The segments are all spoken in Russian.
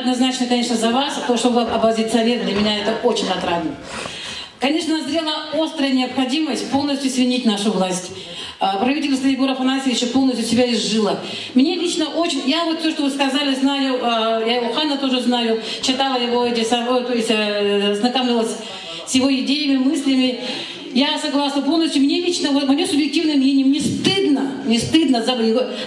однозначно, конечно, за вас. То, что вы оппозиционер, для меня это очень отрадно. Конечно, назрела острая необходимость полностью свинить нашу власть. Правительство Егора Афанасьевича полностью себя изжило. Мне лично очень... Я вот все, что вы сказали, знаю, я его Хана тоже знаю, читала его, то есть знакомилась с его идеями, мыслями. Я согласна полностью. Мне лично, вот, мое субъективное мнение, мне стыдно за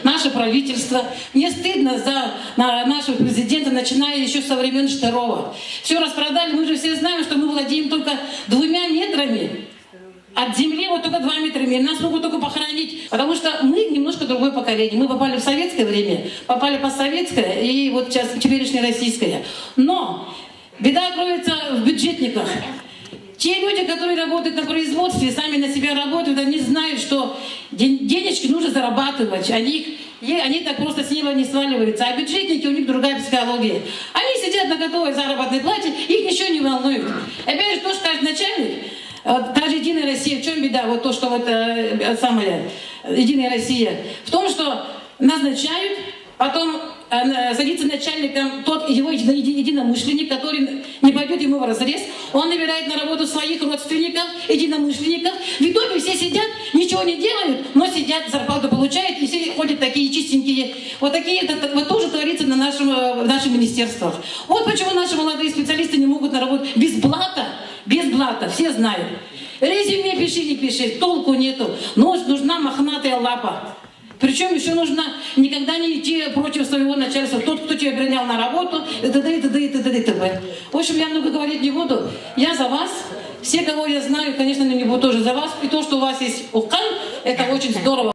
наше правительство, мне стыдно за нашего президента, начиная еще со времен Штырова. Все распродали, мы же все знаем, что мы владеем только 2 метрами от земли, вот только 2 метра, нас могут только похоронить, потому что мы немножко другое поколение. Мы попали в советское время, попали постсоветское и вот сейчас теперешнее российское. Но беда кроется в бюджетниках. Те люди, которые работают на производстве, сами на себя работают, они знают, что денежки нужно зарабатывать, они так просто с неба не сваливаются. А бюджетники, у них другая психология. Они сидят на готовой заработной плате, их ничего не волнует. Опять же, то, что скажет начальник, даже Единая Россия, в чем беда? Вот то, что вот самая Единая Россия, в том, что назначают, потом садится начальником тот его единомышленник, который не пойдет ему в разрез, он набирает на работу своих родственников, единомышленников. В итоге все сидят, ничего не делают, но сидят, зарплату получают, и все ходят такие чистенькие. Вот такие, вот тоже творится в наших министерствах. Вот почему наши молодые специалисты не могут на работу без блата, все знают. Резюме пиши, не пиши, толку нету. Нужна мохнатая лапа. Причем еще нужно никогда не идти против своего начальства. Тот, кто тебя принял на работу, и т.д. и т.д. и т.д. и т.п. В общем, я много говорить не буду. Я за вас. Все, кого я знаю, конечно, не буду тоже за вас. И то, что у вас есть УКАН, это очень здорово.